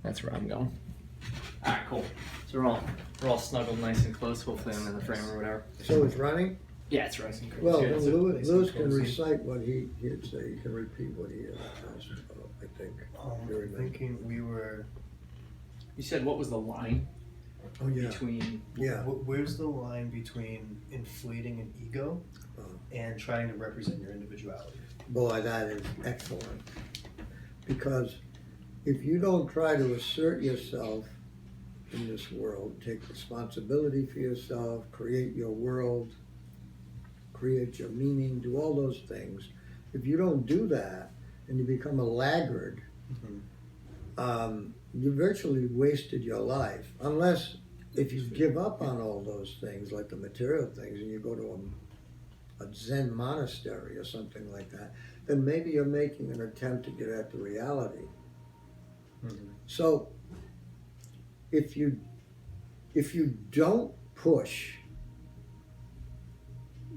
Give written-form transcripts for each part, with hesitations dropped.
That's where I'm going. All right, cool. So we're all snuggled nice and close. Hopefully I'm in the frame or whatever. So it's running? Yeah, it's rising. Well, Yeah, then so Lewis can cozy. recite what he'd say. He can repeat what he asked about, I think. Very I'm nice. thinking we were. You said what was the line Oh, yeah, between? yeah. Where's the line between inflating an ego and trying to represent your individuality? Boy, that is excellent. Because if you don't try to assert yourself in this world, take responsibility for yourself, create your world, create your meaning, do all those things, if you don't do that and you become a laggard, you virtually wasted your life. Unless if you give up on all those things, like the material things, and you go to a Zen monastery or something like that, then maybe you're making an attempt to get at the reality. So if you don't push,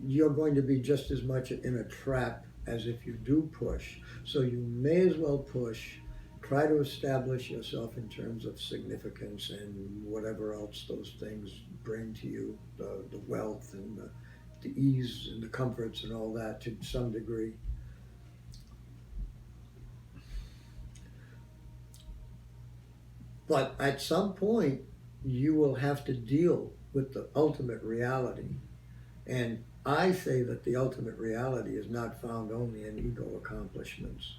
you're going to be just as much in a trap as if you do push. So you may as well push, try to establish yourself in terms of significance and whatever else those things bring to you, the wealth and the ease and the comforts and all that to some degree. But at some point, you will have to deal with the ultimate reality. And I say that the ultimate reality is not found only in ego accomplishments.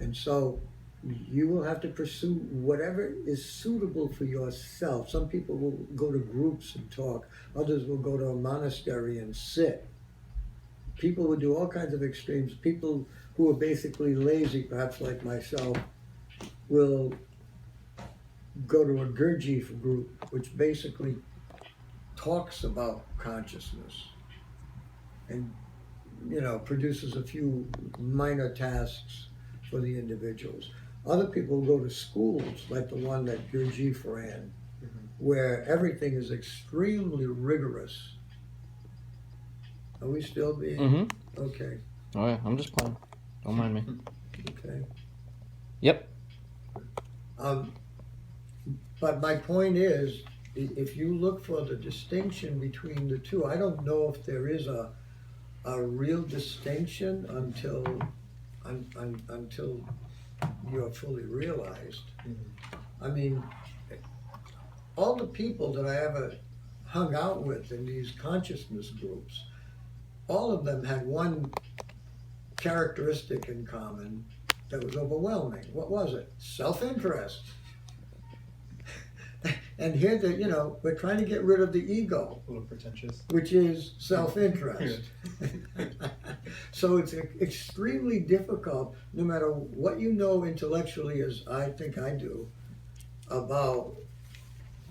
And so you will have to pursue whatever is suitable for yourself. Some people will go to groups and talk. Others will go to a monastery and sit. People will do all kinds of extremes. People who are basically lazy, perhaps like myself, will go to a Gurdjieff group, which basically talks about consciousness and, produces a few minor tasks for the individuals. Other people go to schools like the one that Gurdjieff ran, where everything is extremely rigorous. Are we still being? Mm-hmm. Okay. Oh yeah, I'm just playing. Don't mind me. Okay. Yep. But my point is, if you look for the distinction between the two, I don't know if there is a real distinction until you're fully realized. I mean, all the people that I ever hung out with in these consciousness groups, all of them had one characteristic in common that was overwhelming. What was it? Self-interest. And here, we're trying to get rid of the ego, A little pretentious. which is self-interest. So it's extremely difficult, no matter what you know intellectually, as I think I do, about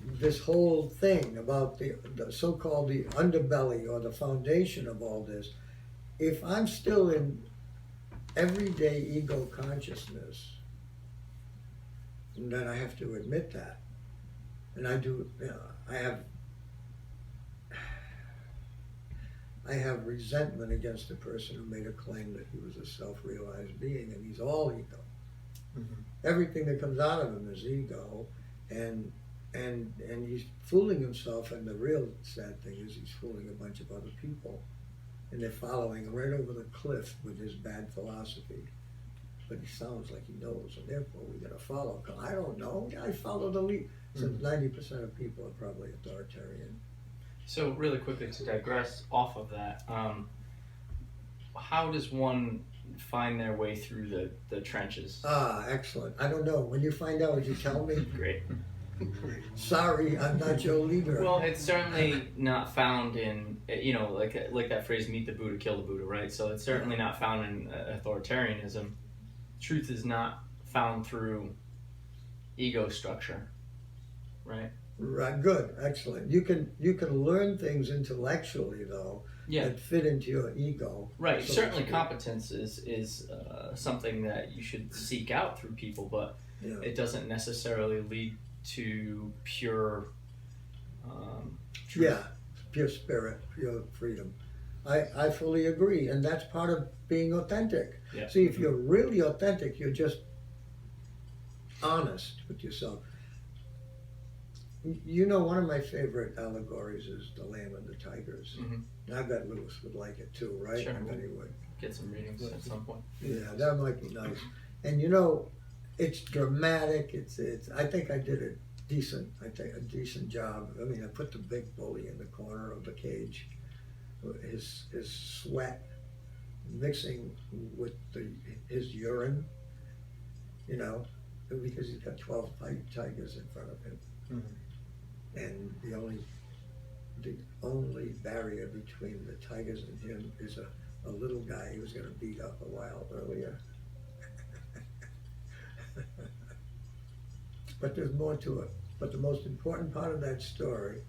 this whole thing, about the so-called the underbelly or the foundation of all this. If I'm still in everyday ego consciousness, then I have to admit that. And I do, I have resentment against the person who made a claim that he was a self-realized being, and he's all ego. Everything that comes out of him is ego, and he's fooling himself, and the real sad thing is he's fooling a bunch of other people, and they're following right over the cliff with his bad philosophy. But he sounds like he knows, and therefore we gotta follow. I don't know, I follow the lead. So 90% of people are probably authoritarian. So really quickly to digress off of that, how does one find their way through the trenches? Excellent. I don't know. When you find out, would you tell me? Great. Sorry, I'm not your leader. Well, it's certainly not found in, like that phrase, meet the Buddha, kill the Buddha, right? So it's certainly not found in authoritarianism. Truth is not found through ego structure, right? Right, good, excellent. You can learn things intellectually though that fit into your ego. Right. So Certainly, competence is something that you should seek out through people, but it doesn't necessarily lead to pure. Truth. Pure spirit, pure freedom. I fully agree, and that's part of being authentic. Yeah. See, if you're really authentic, you're just honest with yourself. You know, one of my favorite allegories is the Lamb and the Tigers. Mhm. And I bet Lewis would like it too, right? Sure. I bet he would. Get some readings at some point. Yeah, that might be nice. And you know, it's dramatic. It's. I think I did a decent job. I mean, I put the big bully in the corner of the cage. His sweat mixing with his urine. You know, because he's got 12 tigers in front of him, and the only barrier between the tigers and him is a little guy he was going to beat up a while earlier. But there's more to it. But the most important part of that story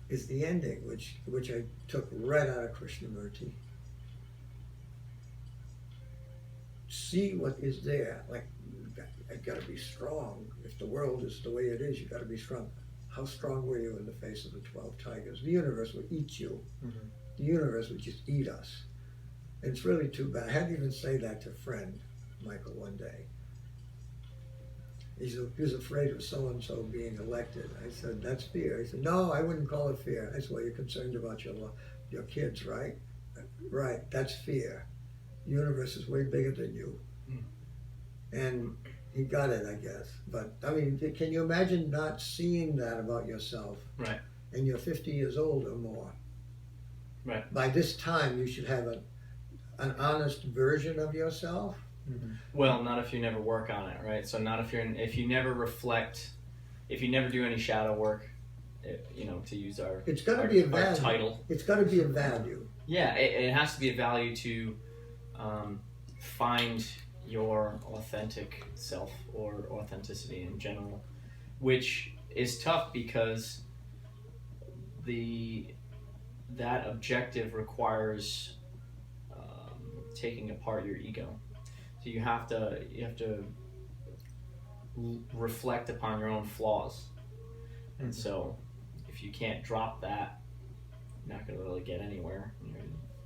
is the ending, which I took right out of Krishnamurti. See what is there. Like, I gotta be strong. If the world is the way it is, you gotta be strong. How strong were you in the face of the 12 tigers? The universe would eat you. Mm-hmm. The universe would just eat us. And it's really too bad. I had to even say that to a friend, Michael, one day. He was afraid of so-and-so being elected. I said, that's fear. He said, no, I wouldn't call it fear. I said, well, you're concerned about your kids, right? Right, that's fear. The universe is way bigger than you. Mm. And he got it, I guess. But, I mean, can you imagine not seeing that about yourself? Right. And you're 50 years old or more. Right. By this time, you should have an honest version of yourself. Mm-hmm. Well, not if you never work on it, right? So not if you never reflect, if you never do any shadow work, you know, to use our It's got to be a our value. title. It's got to be a value. Yeah, it has to be a value to find your authentic self or authenticity in general, which is tough because that objective requires taking apart your ego. So you have to reflect upon your own flaws, and so if you can't drop that, you're not going to really get anywhere.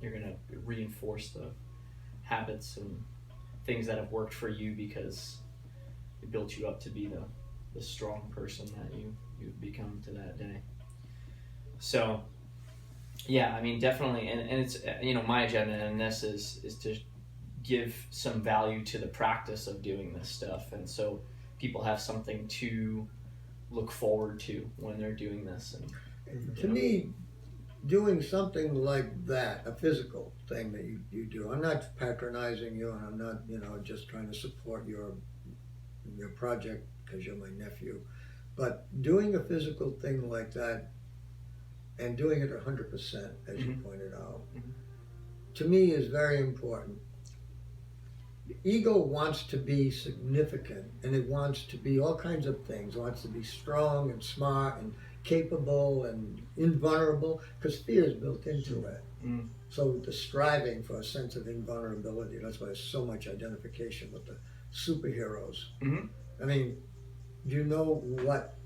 You're going to reinforce the habits and things that have worked for you because it built you up to be the strong person that you've become to that day. So yeah, I mean, definitely, and it's, you know, my agenda in this is to give some value to the practice of doing this stuff, and so people have something to look forward to when they're doing this. And To me, doing something like that, a physical thing that you do, I'm not patronizing you, and I'm not, you know, just trying to support your project because you're my nephew, but doing a physical thing like that and doing it 100%, as you pointed out, to me is very important. The ego wants to be significant, and it wants to be all kinds of things. It wants to be strong and smart and capable and invulnerable, because fear is built into it. Mm. So the striving for a sense of invulnerability, that's why there's so much identification with the superheroes. Mhm. I mean, do you know what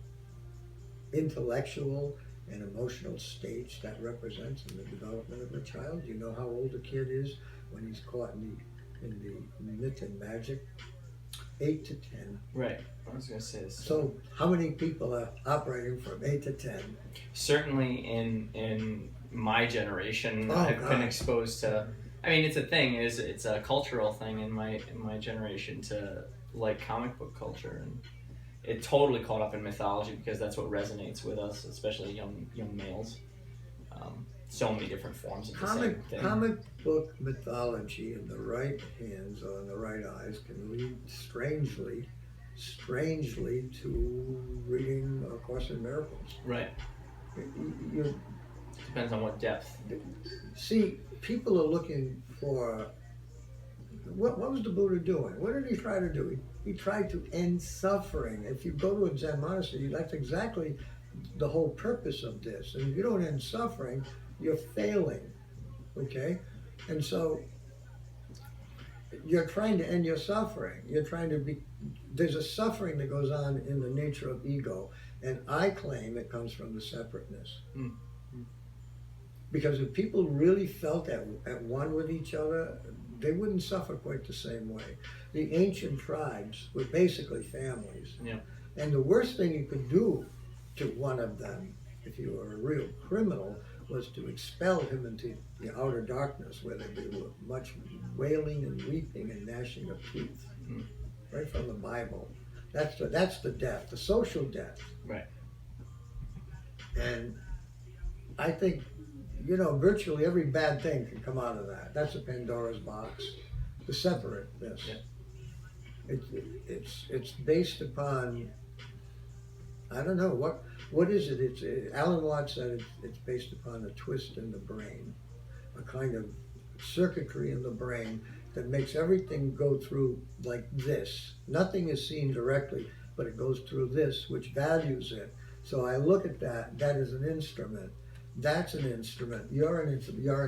intellectual and emotional stage that represents in the development of a child? Do you know how old a kid is when he's caught in the myth and magic? 8 to 10. Right. I was going to say this. So how many people are operating from 8 to 10? Certainly in my generation, Oh, I've been God. exposed to. I mean, it's a thing. It's a cultural thing in my generation to like comic book culture, and it totally caught up in mythology because that's what resonates with us, especially young males. So many different forms of the same thing. Comic book mythology in the right hands or in the right eyes can lead strangely to reading A Course in Miracles. Right. You Depends on what depth. see, people are looking for what was the Buddha doing? What did he try to do? He tried to end suffering. If you go to a Zen monastery, that's exactly the whole purpose of this. And if you don't end suffering, you're failing, okay? And so you're trying to end your suffering. You're trying to there's a suffering that goes on in the nature of ego, and I claim it comes from the separateness. Mm. Because if people really felt at one with each other, they wouldn't suffer quite the same way. the ancient tribes were basically families. Yeah. And the worst thing you could do to one of them, if you were a real criminal, was to expel him into the outer darkness where there were much wailing and weeping and gnashing of teeth. Mm. Right from the Bible. That's the death, the social death. Right. And I think, virtually every bad thing can come out of that. That's a Pandora's box. To separate this. Yeah. It's based upon, I don't know, what is it? Alan Watts said it's based upon a twist in the brain, a kind of circuitry in the brain that makes everything go through like this. Nothing is seen directly, but it goes through this, which values it. So I look at that is an instrument. That's an instrument. You're an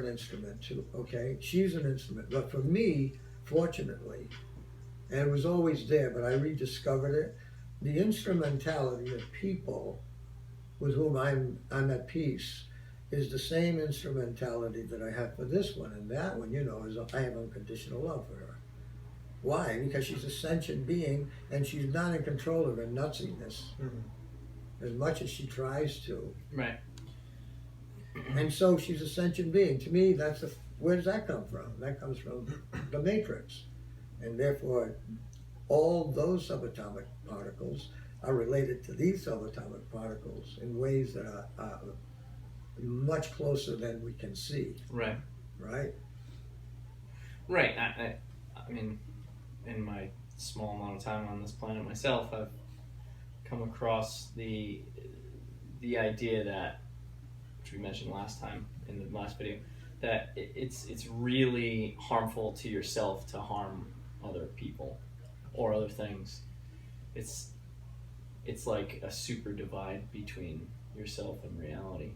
instrument too, okay? She's an instrument. But for me, fortunately, and it was always there, but I rediscovered it, the instrumentality of people with whom I'm at peace is the same instrumentality that I have for this one. And that one, is I have unconditional love for her. Why? Because she's a sentient being and she's not in control of her nutsiness as much as she tries to. Right. And so she's a sentient being. To me, where does that come from? That comes from the Matrix. And therefore, all those subatomic particles are related to these subatomic particles in ways that are much closer than we can see. Right. Right? Right. I mean, in my small amount of time on this planet myself, I've come across the idea that, which we mentioned last time in the last video, that it's really harmful to yourself to harm other people or other things. It's like a super divide between yourself and reality.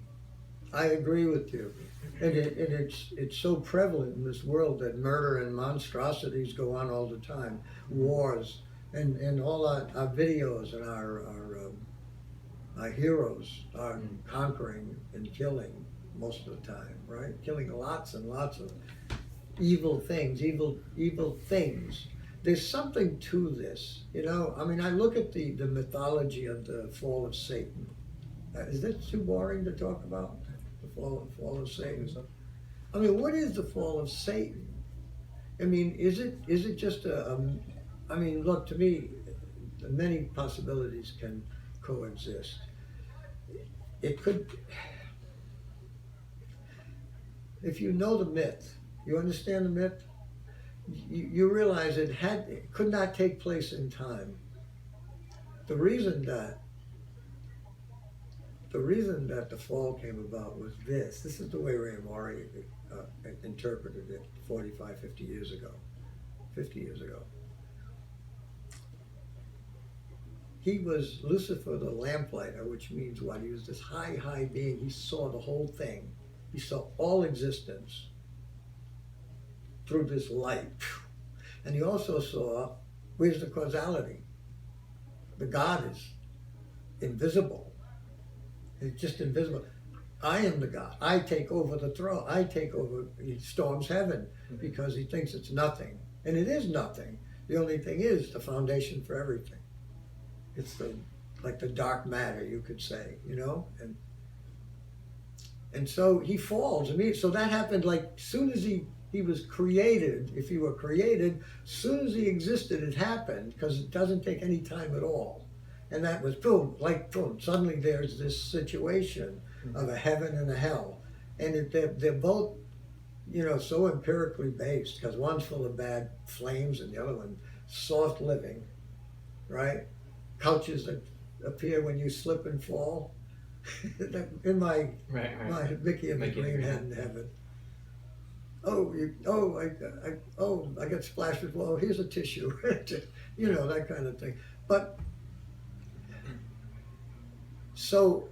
I agree with you. And it's so prevalent in this world that murder and monstrosities go on all the time. Wars and all our videos and our heroes are conquering and killing most of the time, right? Killing lots and lots of evil things. There's something to this, I mean, I look at the mythology of the fall of Satan. Is that too boring to talk about? The fall of Satan? I mean, what is the fall of Satan? I mean, is it just I mean, look, to me, many possibilities can coexist. It could, if you know the myth, you understand the myth, you realize it could not take place in time. The reason that the fall came about was this is the way Ray Maury interpreted it 45, 50 years ago. He was Lucifer the lamplighter, which means what? He was this high being. He saw the whole thing. He saw all existence through this light. And he also saw, where's the causality? The God is invisible. It's just invisible. I am the God. I take over the throne. He storms heaven because he thinks it's nothing. And it is nothing. The only thing is the foundation for everything. It's like the dark matter, you could say, And so he falls. So that happened like soon as he was created, if he were created, soon as he existed, it happened, because it doesn't take any time at all. And that was boom, like boom. Suddenly there's this situation of a heaven and a hell. And they're both, so empirically based, because one's full of bad flames and the other one soft living, right? Couches that appear when you slip and fall. In my Mickey and the Greenhead in heaven. I got splashed with water. Here's a tissue, that kind of thing. But so,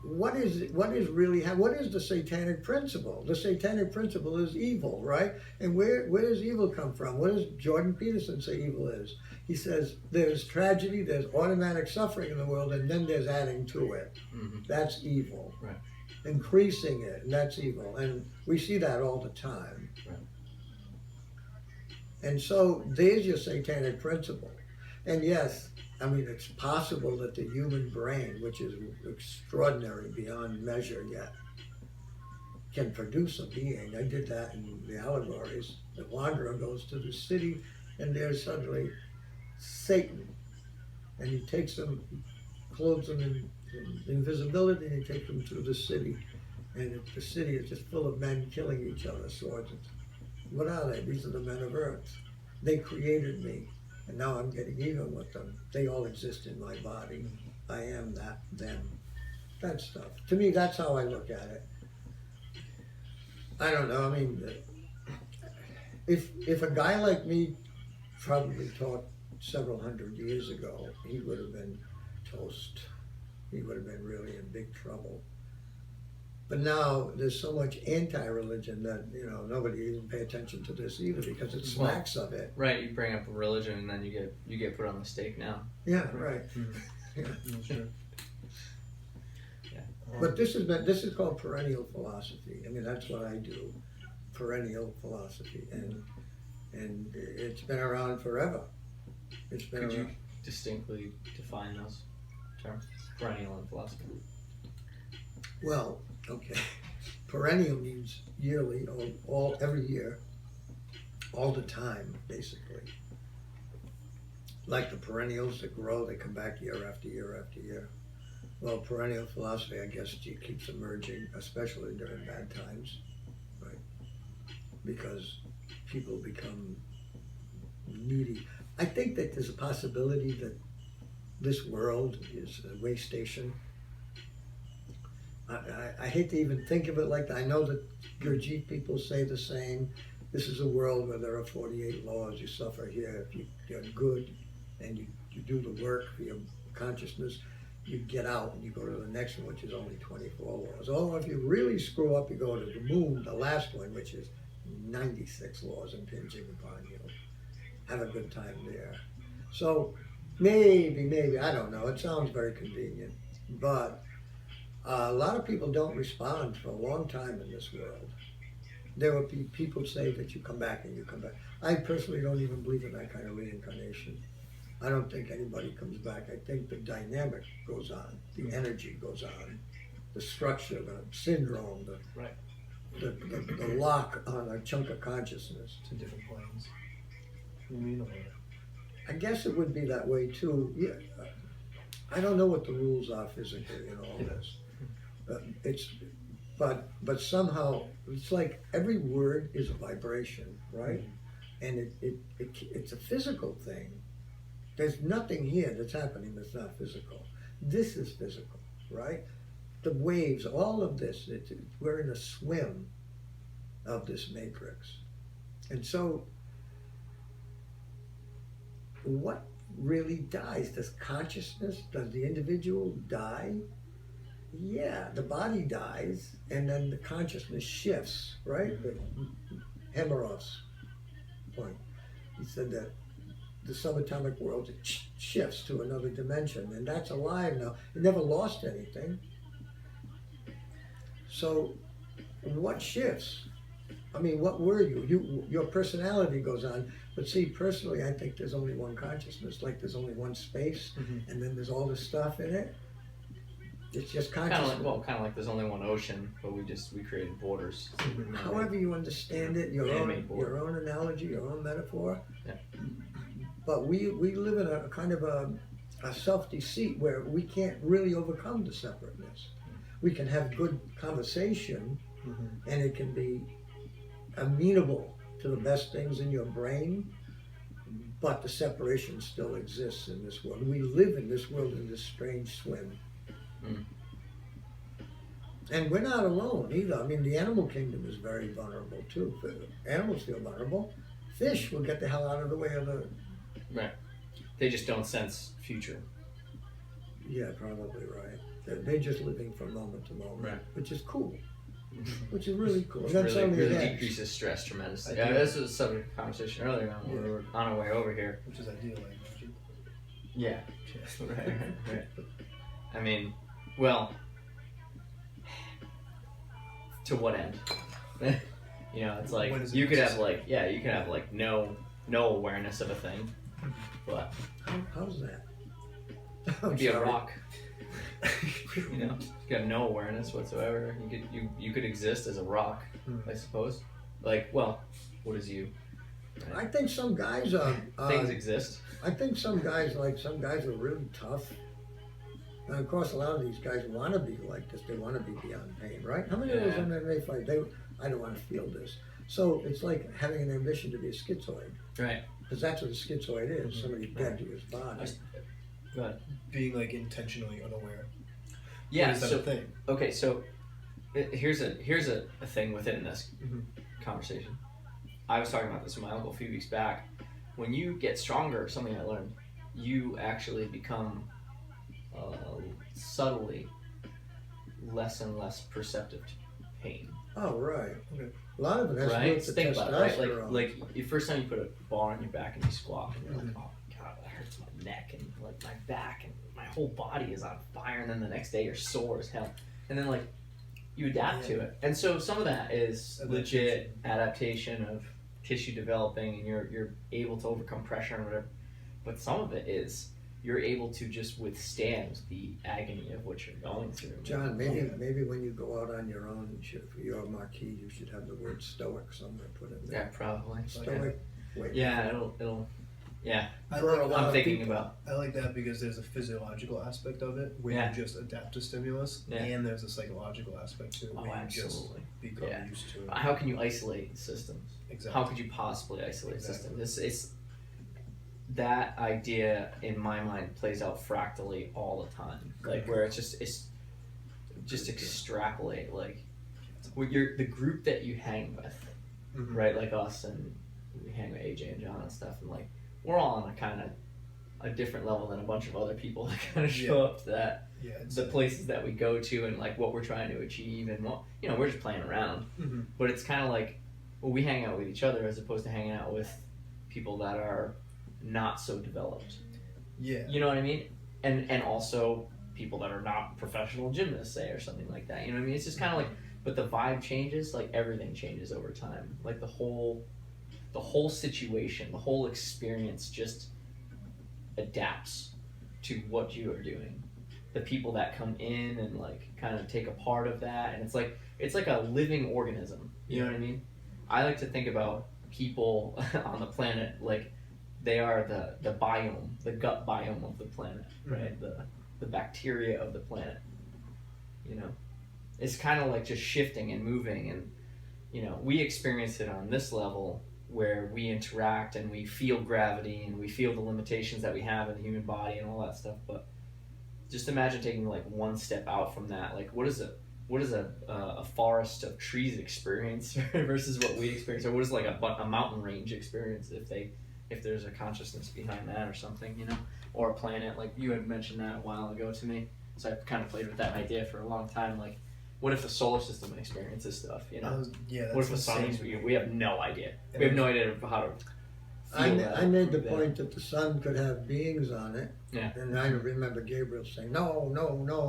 what is the satanic principle? The satanic principle is evil, right? And where does evil come from? What does Jordan Peterson say evil is? He says there's tragedy, there's automatic suffering in the world, and then there's adding to it. Mm-hmm. That's evil. Right. Increasing it, and that's evil. And we see that all the time. Right. And so there's your satanic principle. And yes, I mean, it's possible that the human brain, which is extraordinary beyond measure yet, can produce a being. I did that in the allegories. The wanderer goes to the city, and there's suddenly Satan. And he takes them, clothes them in invisibility, and he takes them through the city. And the city is just full of men killing each other, swords. What are they? These are the men of Earth. They created me, and now I'm getting even with them. They all exist in my body. I am that, them. That stuff. To me, that's how I look at it. I don't know, I mean, if a guy like me probably taught several hundred years ago, he would have been toast. He would have been really in big trouble. But now there's so much anti-religion that, you know, nobody even pay attention to this either because it smacks of it. Right, you bring up a religion and then you get put on the stake now. Yeah, right. Yeah. Sure. But this is called perennial philosophy. I mean, that's what I do, perennial philosophy, and it's been around forever. It's been Could you around. distinctly define those terms, perennial and philosophy? Well, okay. Perennial means yearly, all every year, all the time, basically. Like the perennials that grow, they come back year after year after year. Well, perennial philosophy, I guess, keeps emerging, especially during bad times, right? Because people become needy. I think that there's a possibility that this world is a way station. I hate to even think of it like that. I know that Gurdjieff people say the same. This is a world where there are 48 laws. You suffer here if you're good and you do the work for your consciousness. You get out and you go to the next one, which is only 24 laws. Oh, if you really screw up, you go to the moon, the last one, which is 96 laws impinging upon you. Have a good time there. So maybe, I don't know. It sounds very convenient. But a lot of people don't respond for a long time in this world. There will be people say that you come back and you come back. I personally don't even believe in that kind of reincarnation. I don't think anybody comes back. I think the dynamic goes on, the energy goes on, the structure, the syndrome, the lock on a chunk of consciousness. To different planes. You mean, or I guess it would be that way too. Yeah, I don't know what the rules are physically in all this. But somehow it's like every word is a vibration, right? And it's a physical thing. There's nothing here that's happening that's not physical. This is physical, right? The waves, all of this, we're in a swim of this matrix. And so, what really dies? Does consciousness, does the individual die? Yeah, the body dies, and then the consciousness shifts, right? Hemarov's point. He said that the subatomic world shifts to another dimension, and that's alive now. It never lost anything. So, what shifts? I mean, what were you? Your personality goes on, but see, personally, I think there's only one consciousness. Like there's only one space, and then there's all this stuff in it. It's just consciousness. Kind of like there's only one ocean, but we created borders. However you understand it, your own analogy, your own metaphor. Yeah. But we live in a kind of a self-deceit where we can't really overcome the separateness. We can have good conversation, and it can be amenable to the best things in your brain, but the separation still exists in this world. We live in this world in this strange swim. And we're not alone either. I mean, the animal kingdom is very vulnerable too. Animals feel vulnerable. Fish will get the hell out of the way of the... Right. They just don't sense future. Yeah, probably right. They're just living from moment to moment, right. Which is cool. Which is really cool. Which That's really only decreases stress tremendously. Yeah, this was a subject of conversation earlier on when we were on our way over here. which is ideal, I imagine. Yeah. right. I mean, well, to what end? You know, it's like you could have like no no awareness of a thing, but How's that? it'd be a rock. You know, you got no awareness whatsoever. You could exist as a rock, I suppose. Like, well, what is you? I think some guys are. Things exist. I think some guys are really tough. And of course, a lot of these guys want to be like this. They want to be beyond pain, right? How many of those Yeah. MMA fight? I don't want to feel this. So it's like having an ambition to be a schizoid, Right. because that's what a schizoid is. Somebody dead to his body. Go ahead. Being like intentionally unaware. Yeah. Is that So a thing? okay. So here's a thing within this Mhm. conversation. I was talking about this with my uncle a few weeks back. When you get stronger, something I learned, you actually become subtly less and less perceptive to pain. Oh, right. Okay. A lot of it has to do Right? with the Think about it, right? testosterone. Like the first time you put a bar on your back and you squat, and you're like, oh god, that hurts my neck and like my back and my whole body is on fire. And then the next day you're sore as hell. And then like you adapt to it. And so some of that is legit adaptation of tissue developing, and you're able to overcome pressure and whatever. But some of it is you're able to just withstand the agony of what you're going through. John, maybe when you go out on your own, for your marquee, you should have the word stoic somewhere put in Yeah, there. probably. Stoic. Wait. Yeah, it'll. Yeah, I For a like, lot I'm of thinking people. about. I like that because there's a physiological aspect of it where Yeah. you just adapt to stimulus, Yeah. and there's a psychological aspect to it Oh, where you just absolutely. become Yeah. used to it. How can you isolate systems? Exactly. How could you possibly isolate Exactly. systems? It's that idea in my mind plays out fractally all the time. Like where it's just extrapolate. Like when you're the group that you hang with, Mhm. right? Like us, and we hang with AJ and John and stuff, and like we're all on a kind of a different level than a bunch of other people that kind of show Yeah. up to that Yeah. It's, the places that we go to and like what we're trying to achieve, and what we're just playing around. Mhm. But it's kind of like, well, we hang out with each other as opposed to hanging out with people that are not so developed. Yeah. You know what I mean? And also people that are not professional gymnasts, say, or something like that. You know what I mean? It's just kind of like, but the vibe changes. Like everything changes over time. Like the whole situation, the whole experience just adapts to what you are doing. The people that come in and like kind of take a part of that, and it's like a living organism. You know what I mean? I like to think about people on the planet like they are the biome, the gut biome of the planet, right? The bacteria of the planet. You know, it's kind of like just shifting and moving, and we experience it on this level where we interact and we feel gravity and we feel the limitations that we have in the human body and all that stuff. But just imagine taking like one step out from that. Like what is a forest of trees experience versus what we experience, or what is like a mountain range experience if there's a consciousness behind that or something, or a planet. Like you had mentioned that a while ago to me, so I've kind of played with that idea for a long time. Like, what if the solar system experiences stuff? That's What if the sun? insane. We have no idea. We have no idea how to. I made the that. point that the sun could have beings on it. Yeah. And I remember Gabriel saying, no,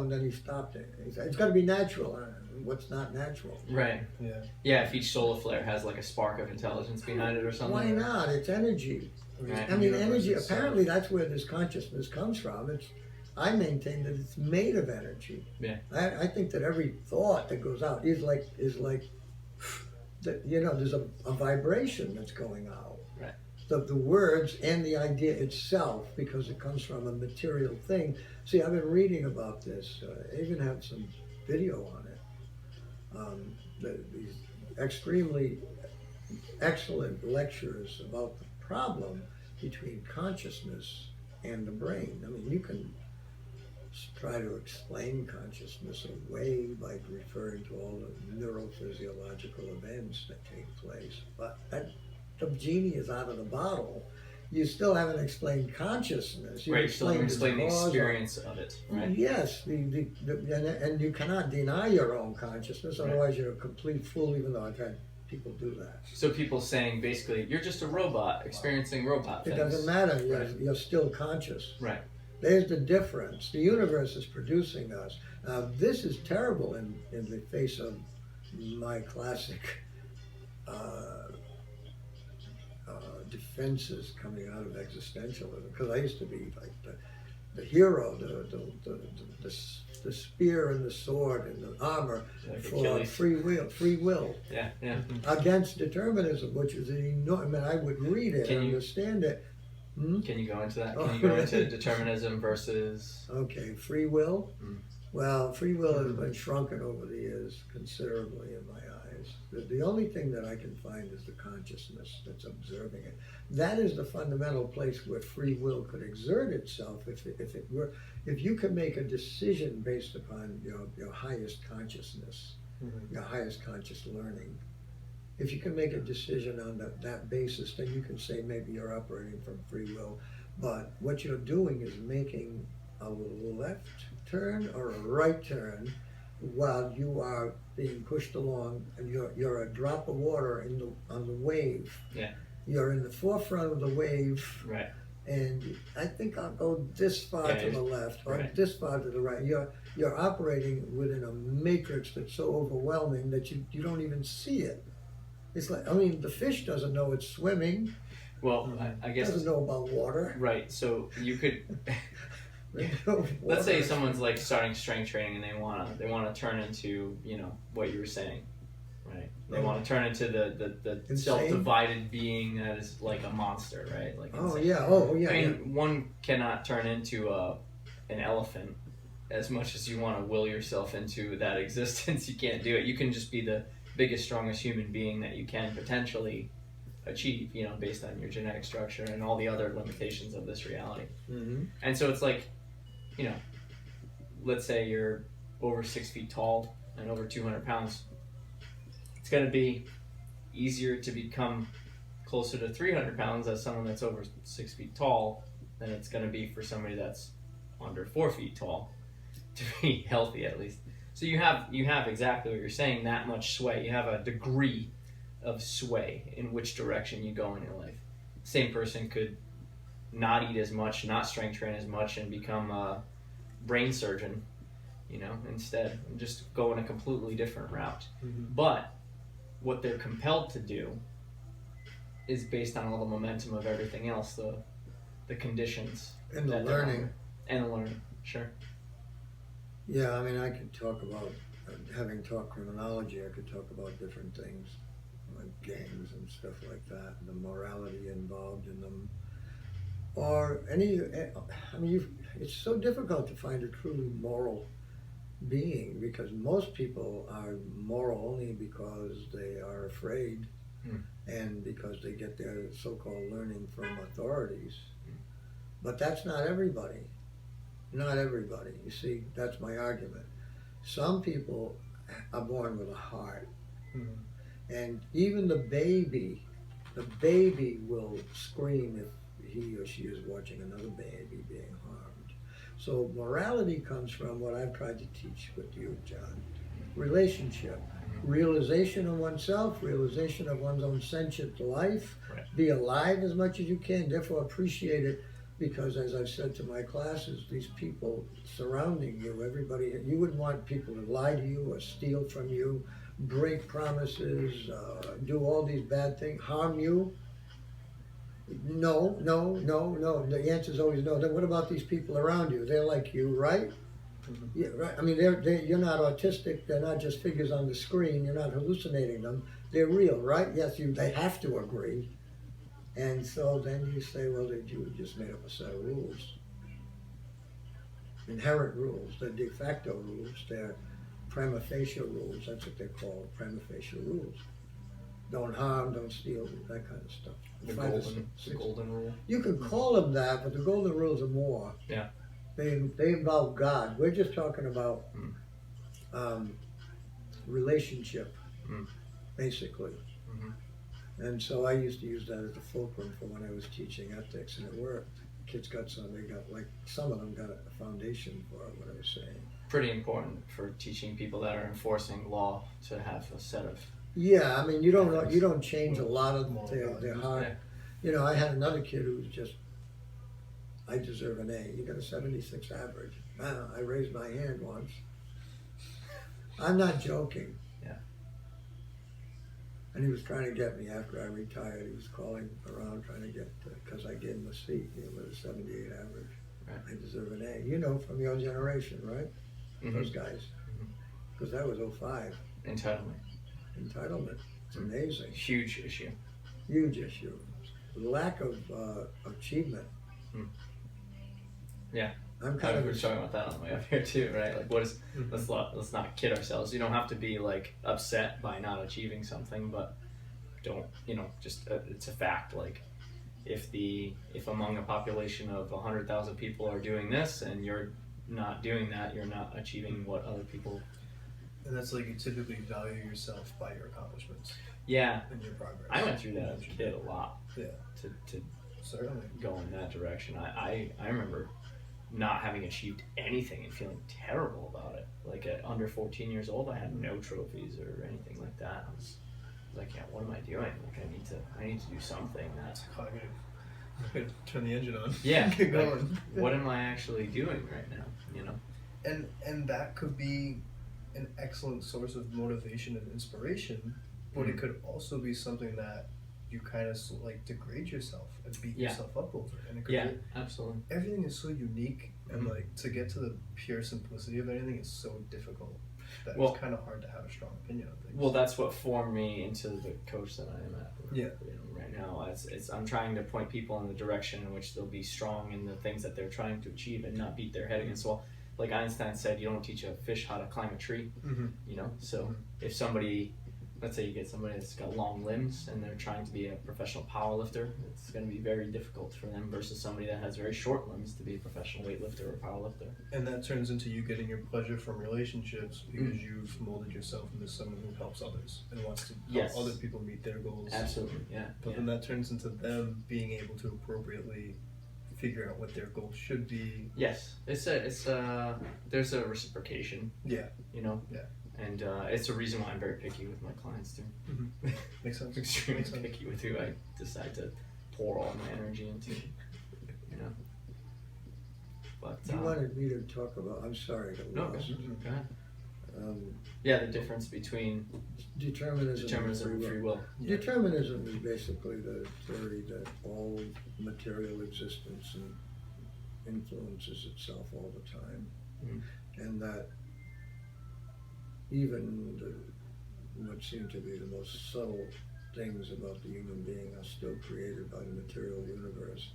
and then he stopped it. He said, it's got to be natural. What's not natural? Right. Yeah. Yeah. If each solar flare has like a spark of intelligence behind it or something. Why not? It's energy. Right. I mean, Universe energy, itself. apparently that's where this consciousness comes from. I maintain that it's made of energy. Yeah. I think that every thought that goes out is like there's a vibration that's going out. Right. The words and the idea itself, because it comes from a material thing. See, I've been reading about this. I even have some video on it. These extremely excellent lectures about the problem between consciousness and the brain. I mean, you can try to explain consciousness away by referring to all the neurophysiological events that take place, but the genie is out of the bottle. You still haven't explained consciousness. Right. Still explain the cause of- experience of it. Right. Yes, and you cannot deny your own consciousness, otherwise you're a complete fool, even though I've had people do that. So people saying basically you're just a robot experiencing robot It things. doesn't matter, Right. you're still conscious. Right. There's the difference. The universe is producing us. Now, this is terrible in the face of my classic defenses coming out of existentialism, because I used to be like the hero, the spear and the sword and the armor Like for Achilles. free will Yeah, yeah. against determinism, which is an enormous. I mean, I would read it Can and you- understand it. Can you go into that? Oh, Can you go really? into determinism versus? Okay, free will. Mm. Well, free will has been shrunken over the years considerably in my eyes. The only thing that I can find is the consciousness that's observing it. That is the fundamental place where free will could exert itself. If you can make a decision based upon your highest consciousness, your highest conscious learning. If you can make a decision on that basis, then you can say maybe you're operating from free will. But what you're doing is making a left turn or a right turn while you are being pushed along, and you're a drop of water on the wave. Yeah. You're in the forefront of the wave, Right. and I think I'll go this far Yeah, to the left or right. this far to the right. You're operating within a matrix that's so overwhelming that you don't even see it. It's like, I mean, the fish doesn't know it's swimming, Well, I guess. doesn't know about water. Right. So you could. Water Let's say is- someone's like starting strength training and they wanna turn into what you were saying, right? They want to turn into the Insane? self-divided being that is like a monster, right? Like Oh insane. yeah, oh yeah. I mean, one cannot turn into an elephant as much as you want to will yourself into that existence. You can't do it. You can just be the biggest, strongest human being that you can potentially achieve, based on your genetic structure and all the other limitations of this reality. Mm-hmm. And so it's like, let's say you're over 6 feet tall and over 200 pounds. It's going to be easier to become closer to 300 pounds as someone that's over 6 feet tall than it's going to be for somebody that's under 4 feet tall to be healthy, at least. So you have exactly what you're saying, that much sway. You have a degree of sway in which direction you go in your life. Same person could not eat as much, not strength train as much, and become a brain surgeon, instead, and just go in a completely different route. Mhm. But what they're compelled to do is based on all the momentum of everything else, the conditions And the that they're learning. under. And the learning, sure. Yeah, I mean, I could talk about, having taught criminology, I could talk about different things, like gangs and stuff like that, and the morality involved in them. Or it's so difficult to find a truly moral being, because most people are moral only because they are afraid and because they get their so-called learning from authorities. But that's not everybody. Not everybody. You see, that's my argument. Some people are born with a heart. Mhm. And even the baby will scream if he or she is watching another baby being harmed. So morality comes from what I've tried to teach with you, John. Relationship. Realization of oneself, realization of one's own sentient life. Right. Be alive as much as you can, therefore appreciate it. Because as I've said to my classes, these people surrounding you, everybody, you wouldn't want people to lie to you or steal from you, break promises, do all these bad things, harm you. No. The answer is always no. Then what about these people around you? They're like you, right? Mhm. Yeah, right. I mean, you're not autistic. They're not just figures on the screen. You're not hallucinating them. They're real, right? Yes, they have to agree. And so then you say, well, you just made up a set of rules. Inherent rules. They're de facto rules. They're prima facie rules. That's what they're called, prima facie rules. Don't harm, don't steal, that kind of stuff. The 5 to golden 6. rule. You can call them that, but the golden rules are more. Yeah. They involve God. We're just talking about relationship, basically. Mhm. And so I used to use that as the fulcrum for when I was teaching ethics, and it worked. Kids got some of them got a foundation for what I was saying. Pretty important for teaching people that are enforcing law to have a set of. Yeah, I mean, you don't change a lot of Moral their values. heart. Yeah. I had another kid who was just, I deserve an A. He got a 76 average. I raised my hand once. I'm not joking. Yeah. And he was trying to get me after I retired. He was calling around trying to get, because I gave him a C, with a 78 average. Right. I deserve an A. You know, from your generation, right? Those Mm-hmm. guys. Because that was 05. Entitlement. Entitlement. It's amazing. Huge issue. Huge issue. Lack of achievement. Yeah. I'm I kind was of talking about that on the way up here too, right? Like, what is? Let's not kid ourselves. You don't have to be like upset by not achieving something, but don't just it's a fact. Like, if among a population of 100,000 people are doing this and you're not doing that, you're not achieving what other people. And that's like you typically value yourself by your accomplishments Yeah, and your progress. I went through that as a kid a lot. Yeah. To Certainly. go in that direction. I remember not having achieved anything and feeling terrible about it. Like at under 14 years old, I had no trophies or anything like that. I was like, yeah, what am I doing? Like I need to do something that's Cognitive. Turn the engine on. yeah. Get like, going. what am I actually doing right now? You know. And that could be an excellent source of motivation and inspiration, but it could also be something that you kind of like degrade yourself and beat yourself up over. And it could Yeah, be, absolutely. everything is so unique, and like to get to the pure simplicity of anything is so difficult that it's kind of hard to have a strong opinion on things. Well, that's what formed me into the coach that I am at. Yeah. Right now, it's I'm trying to point people in the direction in which they'll be strong in the things that they're trying to achieve and not beat their head against the wall. Like Einstein said, you don't teach a fish how to climb a tree. Mm-hmm. You know, so if somebody, let's say you get somebody that's got long limbs and they're trying to be a professional power lifter, it's going to be very difficult for them versus somebody that has very short limbs to be a professional weightlifter or power lifter. And that turns into you getting your pleasure from relationships because you've molded yourself into someone who helps others and wants to help other people meet their goals. Absolutely, yeah. But then that turns into them being able to appropriately figure out what their goals should be. Yes, there's a reciprocation. Yeah. You know. Yeah. And it's a reason why I'm very picky with my clients too. Mm-hmm. Makes sense. Extremely Makes sense. picky with who I decide to pour all my energy into. You know. But you wanted me to talk about. I'm sorry. No, go ahead. Yeah, the difference between Determinism and free will. Yeah. Determinism is basically the theory that all material existence influences itself all the time, and that even what seem to be the most subtle things about the human being are still created by the material universe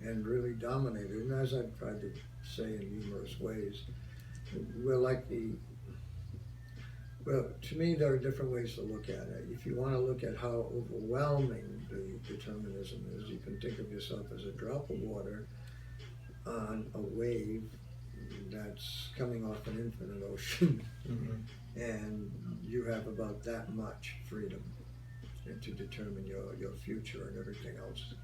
and really dominated. And as I've tried to say in numerous ways, we're like well, to me, there are different ways to look at it. If you want to look at how overwhelming the determinism is, you can think of yourself as a drop of water on a wave that's coming off an infinite ocean. And you have about that much freedom to determine your future and everything else.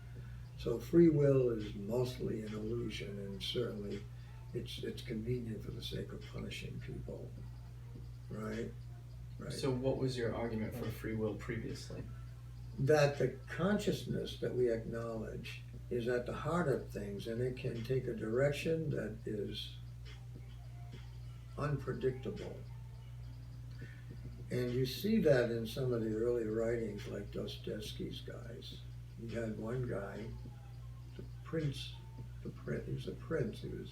So free will is mostly an illusion, and certainly it's convenient for the sake of punishing people, right? So what was your argument for free will previously? That the consciousness that we acknowledge is at the heart of things, and it can take a direction that is unpredictable. And you see that in some of the early writings, like Dostoevsky's guys. You had one guy, he was a prince. He was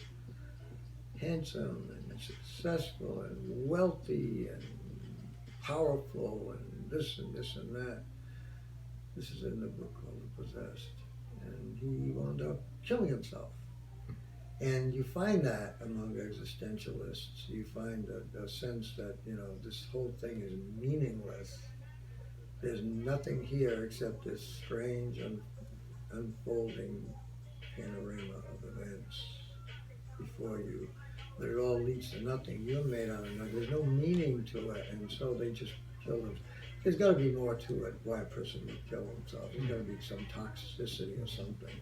handsome and successful and wealthy and powerful and this and that. This is in the book called The Possessed. And he wound up killing himself. And you find that among existentialists. You find a sense that, this whole thing is meaningless. There's nothing here except this strange unfolding panorama of events before you. But it all leads to nothing. You're made out of nothing. There's no meaning to it. And so they just kill them. There's got to be more to it why a person would kill himself. There's got to be some toxicity or something.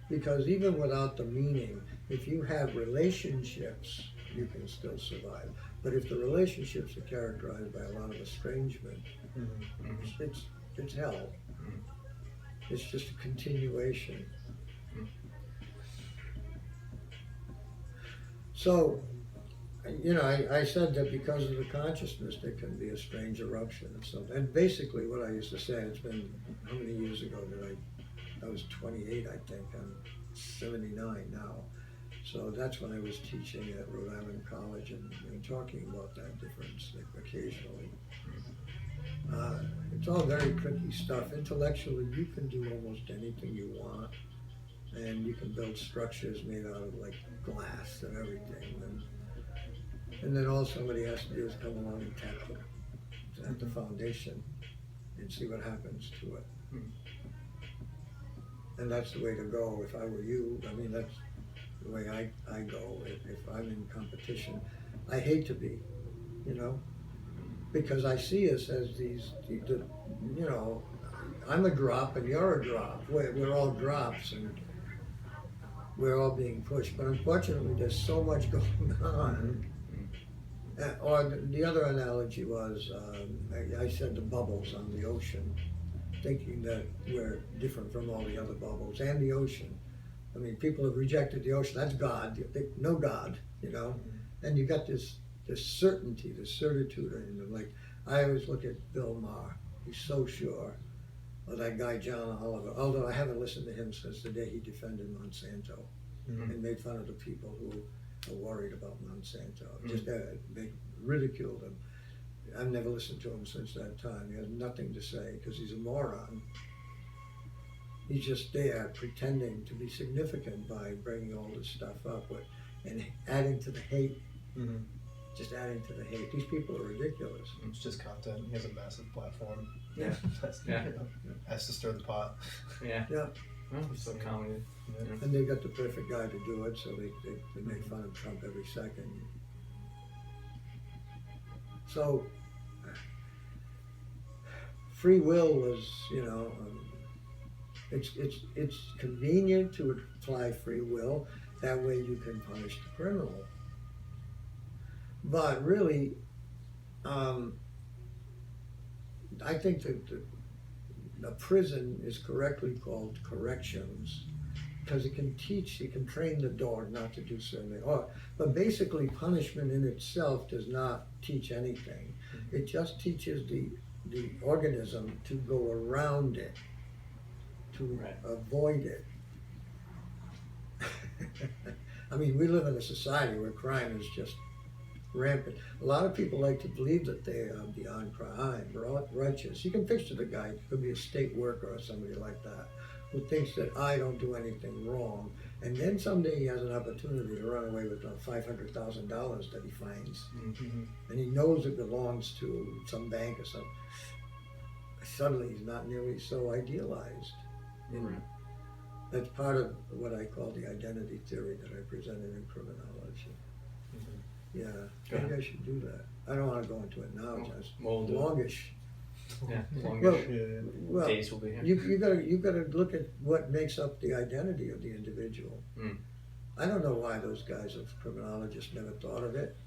Because even without the meaning, if you have relationships, you can still survive. But if the relationships are characterized by a lot of estrangement, it's hell. It's just a continuation. So you know, I said that because of the consciousness, there can be a strange eruption and so. And basically, what I used to say, it's been how many years ago did I was 28, I think. I'm 79 now. So that's when I was teaching at Rhode Island College and talking about that difference occasionally. It's all very tricky stuff. Intellectually, you can do almost anything you want, and you can build structures made out of like glass and everything. And then all somebody has to do is come along and tackle it at the foundation and see what happens to it. And that's the way to go. If I were you, I mean, that's the way I go. If I'm in competition, I hate to be, you know, because I see us as you know, I'm a drop and you're a drop. We're all drops and we're all being pushed. But unfortunately, there's so much going on. Or the other analogy was, I said the bubbles on the ocean, thinking that we're different from all the other bubbles and the ocean. I mean, people have rejected the ocean. That's God. No God, you know. And you got this certainty, this certitude in them. Like I always look at Bill Maher. He's so sure. Or that guy John Oliver. Although I haven't listened to him since the day he defended Monsanto and made fun of the people who are worried about Monsanto. Just they ridiculed him. I've never listened to him since that time. He has nothing to say because he's a moron. He's just there pretending to be significant by bringing all this stuff up and adding to the hate. Just adding to the hate. These people are ridiculous. It's just content. He has a massive platform. Yeah. Yeah. Has to stir the pot. Yeah. Yeah. Well, it's so common. And they got the perfect guy to do it, so they make fun of Trump every second. So, free will was, you know, it's convenient to apply free will. That way you can punish the criminal. But really, I think that a prison is correctly called corrections because it can train the dog not to do certain things. But basically, punishment in itself does not teach anything. It just teaches the organism to go around it, to avoid it. I mean, we live in a society where crime is just rampant. A lot of people like to believe that they are beyond crime, righteous. You can picture the guy, could be a state worker or somebody like that, who thinks that I don't do anything wrong, and then someday he has an opportunity to run away with $500,000 that he finds, and he knows it belongs to some bank or something. Suddenly he's not nearly so idealized. That's part of what I call the identity theory that I presented in criminology. Yeah, maybe I should do that. I don't want to go into it now, just longish. Yeah, longish Well, days will be here. you gotta look at what makes up the identity of the individual. I don't know why those guys of criminologists never thought of it.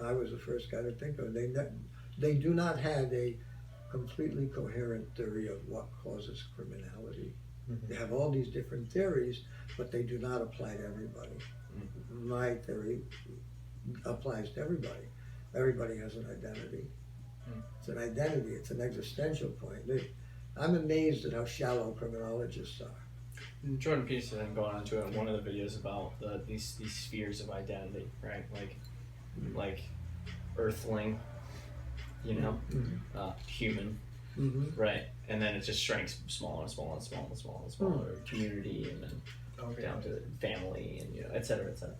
I was the first guy to think of it. They do not have a completely coherent theory of what causes criminality. They have all these different theories, but they do not apply to everybody. My theory applies to everybody. Everybody has an identity. It's an identity, it's an existential point. I'm amazed at how shallow criminologists are. Jordan Peterson going on to it in one of the videos about these spheres of identity, right? Like earthling, you know, human, right? And then it just shrinks smaller and smaller and smaller and smaller and smaller. Community, and then down to family, and et cetera, et cetera.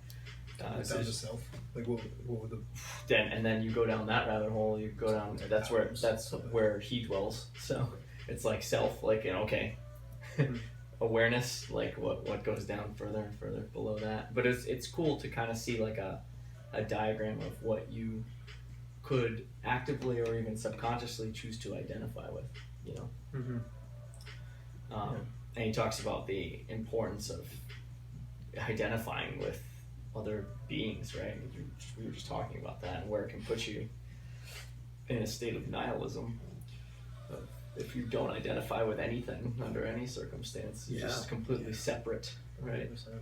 Down to self. Like what would the then you go down that rabbit hole. You go down. That's where he dwells. So it's like self, like awareness, like what goes down further and further below that. But it's cool to kind of see like a diagram of what you could actively or even subconsciously choose to identify with. You know. And he talks about the importance of identifying with other beings, right? We were just talking about that, and where it can put you in a state of nihilism. If you don't identify with anything under any circumstance, you're just completely separate, right? 100%.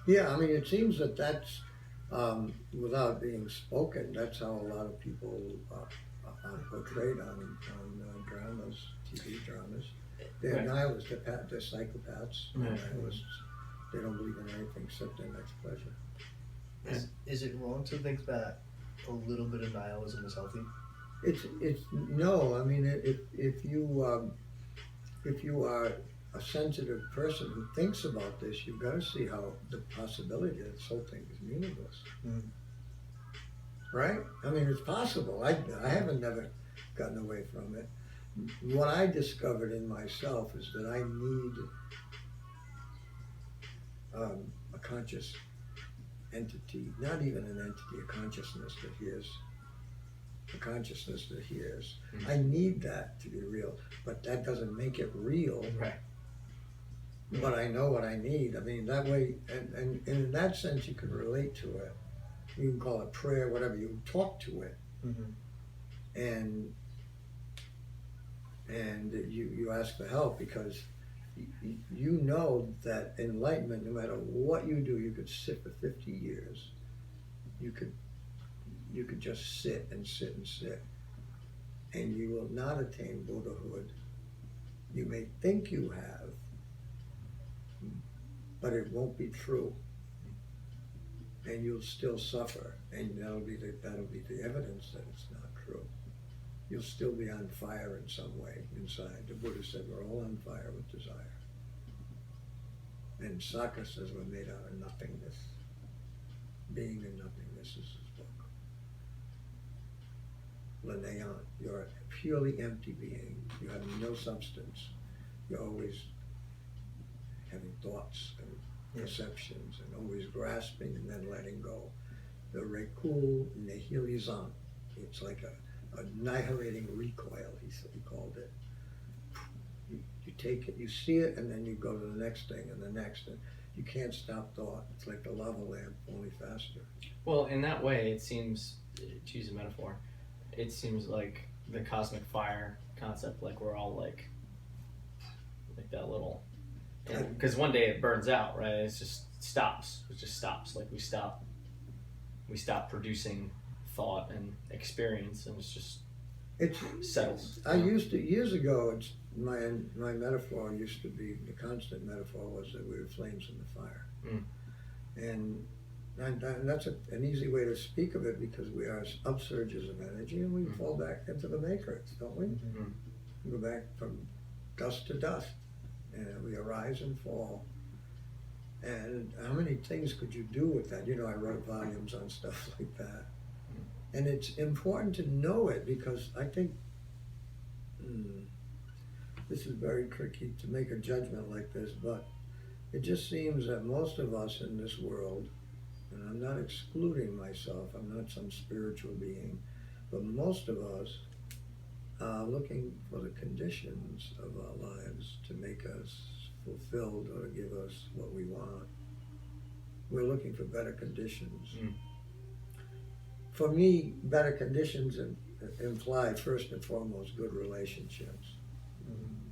Yeah, I mean, it seems that's without being spoken. That's how a lot of people are portrayed on dramas, TV dramas. They're Right. nihilists, they're psychopaths, they're Right. nihilists. They don't believe in anything except their next pleasure. Is it wrong to think that a little bit of nihilism is healthy? It's no. I mean, if you are a sensitive person who thinks about this, you've got to see how the possibility that this whole thing is meaningless. Mm. Right? I mean, it's possible. I haven't never gotten away from it. What I discovered in myself is that I need a conscious entity, not even an entity, a consciousness that hears. A consciousness that hears. Mhm. I need that to be real, but that doesn't make it real. Right. But I know what I need. I mean, that way, and in that sense, you can relate to it. You can call it prayer, whatever. You talk to it, Mm-hmm. and you ask for help because you know that enlightenment, no matter what you do, you could sit for 50 years. You could just sit and sit and sit, and you will not attain Buddhahood. You may think you have, but it won't be true, and you'll still suffer, and that'll be the evidence that it's not true. You'll still be on fire in some way inside. The Buddha said we're all on fire with desire, and Saka says we're made out of nothingness. Being and nothingness is his book. Lanayan, you're a purely empty being. You have no substance. You're always having thoughts and perceptions and always grasping and then letting go. The Rekul Nihilizan. It's like a annihilating recoil, he called it. You take it, you see it, and then you go to the next thing and the next, and you can't stop thought. It's like the lava lamp, only faster. Well, in that way, it seems, to use a metaphor, it seems like the cosmic fire concept, like we're all like that little, because one day it burns out, right? It just stops. Like we stop producing thought and experience, and It's settles. I used to years ago. It's my metaphor used to be, the constant metaphor was that we were flames in the fire, and that's an easy way to speak of it because we are upsurges of energy and we fall back into the matrix, don't we? Mhm. We go back from dust to dust, and we arise and fall. And how many things could you do with that? You know, I wrote volumes on stuff like that. And it's important to know it because I think this is very tricky to make a judgment like this, but it just seems that most of us in this world, and I'm not excluding myself, I'm not some spiritual being, but most of us are looking for the conditions of our lives to make us fulfilled or to give us what we want. We're looking for better conditions. For me, better conditions imply first and foremost good relationships.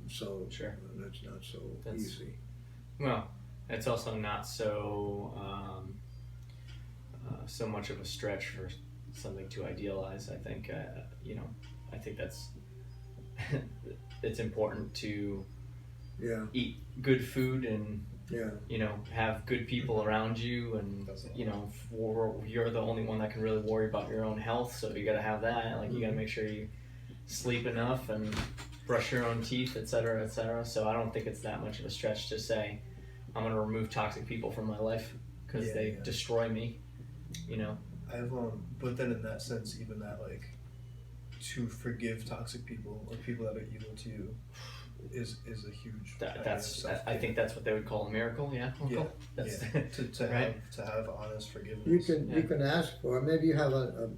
So Sure. that's not so That's- easy. Well, it's also not so so much of a stretch for something to idealize. I think I think that's it's important to Yeah, eat good food and yeah, have good people around you, and you're the only one that can really worry about your own health, so you got to have that. Like you got to make sure you sleep enough and brush your own teeth, etc., etc. So I don't think it's that much of a stretch to say I'm going to remove toxic people from my life because they destroy me. I've but then in that sense, even that like to forgive toxic people or people that are evil to you is a huge. I think that's what they would call a miracle. Yeah. Yeah. That's To right. have honest forgiveness. you can ask for it. Maybe you have an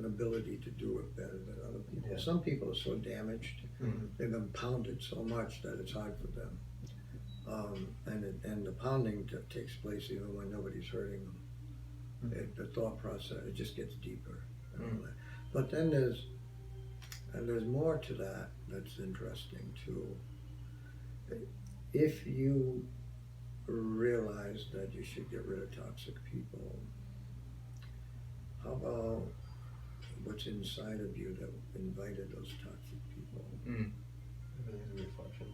ability to do it better than other people. Yeah. Some people are so damaged, Mhm. they've been pounded so much that it's hard for them. And the pounding takes place even when nobody's hurting them. The thought process, it just gets deeper. And all that. But then there's more to that that's interesting too. If you realize that you should get rid of toxic people How about what's inside of you that invited those toxic people? Everything's a reflection.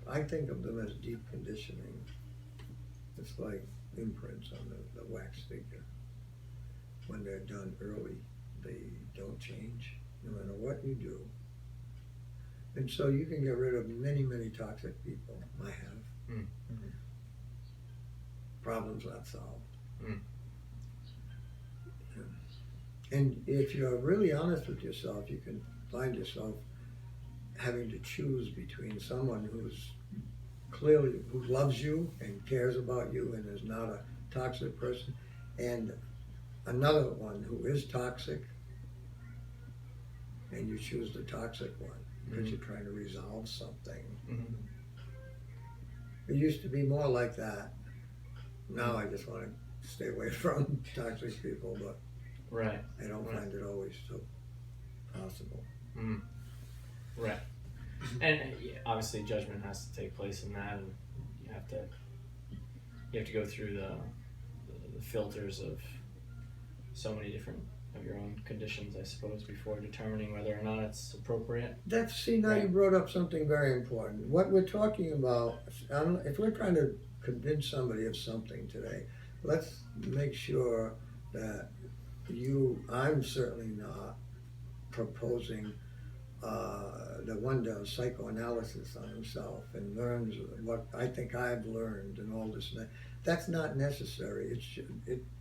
I think of them as deep conditioning. It's like imprints on the wax figure. When they're done early, they don't change, no matter what you do. And so you can get rid of many, many toxic people. I have. Problems not solved. And if you're really honest with yourself, you can find yourself having to choose between someone who's clearly, who loves you and cares about you and is not a toxic person, and another one who is toxic, and you choose the toxic one because you're trying to resolve something. It used to be more like that. Now I just want to stay away from toxic people, but Right. I don't find it always so possible. Right. And obviously judgment has to take place in that, and you have to go through the filters of so many different of your own conditions, I suppose, before determining whether or not it's appropriate. Now you brought up something very important. What we're talking about, if we're trying to convince somebody of something today, let's make sure that I'm certainly not proposing that one does psychoanalysis on himself and learns what I think I've learned and all this and that. That's not necessary.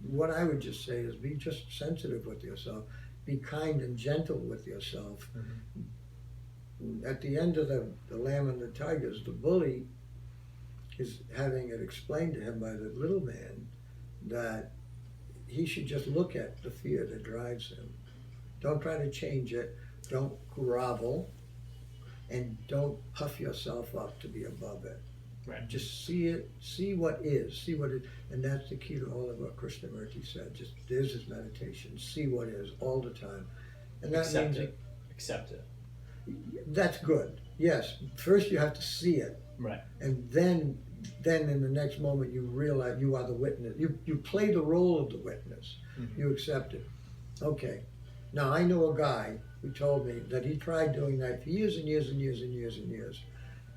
What I would just say is be just sensitive with yourself, be kind and gentle with yourself. At the end of the Lamb and the Tigers, the bully is having it explained to him by the little man that he should just look at the fear that drives him. Don't try to change it. Don't grovel, and don't puff yourself up to be above it. Right. Just see it, see what is, and that's the key to all of what Krishnamurti said. Just there's his meditation. See what is all the time, and that Accept means it. Accept it. That's good. Yes, first you have to see it, Right. and then in the next moment you realize you are the witness. You play the role of the witness. You accept it. Okay. Now I know a guy who told me that he tried doing that for years and years and years and years and years,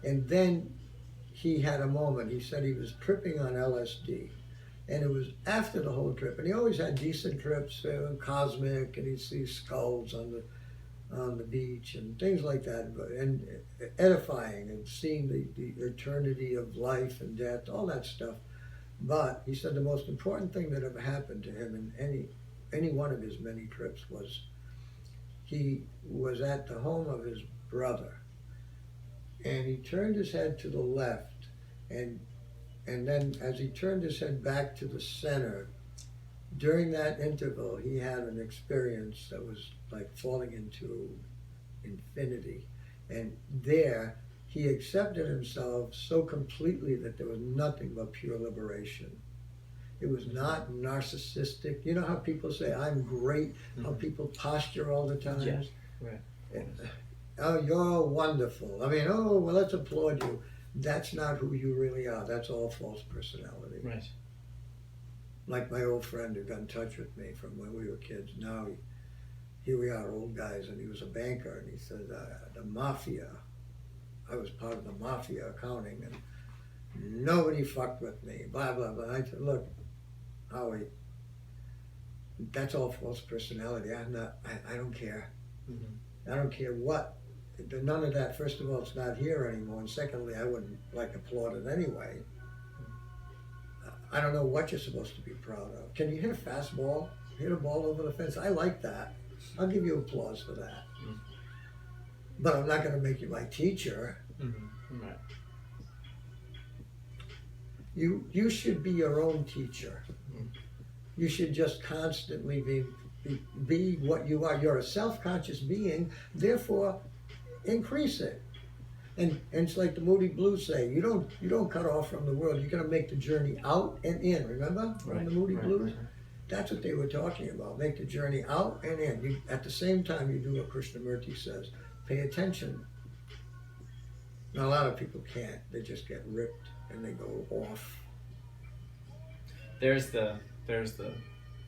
and then he had a moment. He said he was tripping on LSD, and it was after the whole trip. And he always had decent trips, cosmic, and he'd see skulls on the beach and things like that, and edifying and seeing the eternity of life and death, all that stuff. But he said the most important thing that ever happened to him in any one of his many trips was he was at the home of his brother, and he turned his head to the left, and then as he turned his head back to the center, during that interval he had an experience that was like falling into infinity, and there he accepted himself so completely that there was nothing but pure liberation. It was not narcissistic. You know how people say, I'm great, how people posture all the time? Yeah, right. Oh, you're wonderful. I mean, oh, well, let's applaud you. That's not who you really are. That's all false personality. Right. Like my old friend who got in touch with me from when we were kids. Now, here we are, old guys, and he was a banker, and he said, the mafia, I was part of the mafia accounting, and nobody fucked with me, blah, blah, blah. I said, look, Howie, that's all false personality. I don't care. I don't care what. None of that. First of all, it's not here anymore, and secondly, I wouldn't like applaud it anyway. I don't know what you're supposed to be proud of. Can you hit a fastball? Hit a ball over the fence? I like that. I'll give you applause for that. But I'm not going to make you my teacher. Right. You should be your own teacher. You should just constantly be what you are. You're a self-conscious being, therefore increase it. And it's like the Moody Blues say, you don't cut off from the world, you're gonna make the journey out and in, remember? From the Moody Blues? That's what they were talking about, make the journey out and in. At the same time you do what Krishnamurti says, pay attention. Now a lot of people can't, they just get ripped and they go off. There's the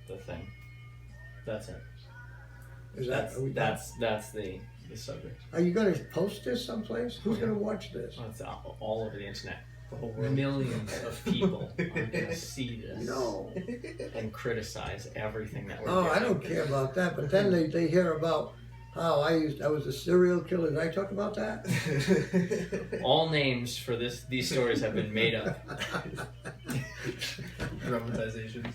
the thing. That's it. Is that, That's the subject. are you gonna post this someplace? Who's gonna watch this? Oh, it's all over the internet. The whole world. Millions of people are gonna see this No. and criticize everything that we're Oh, doing. I don't care about that, but then they hear about how I was a serial killer. Did I talk about that? All names for these stories have been made up. Dramatizations.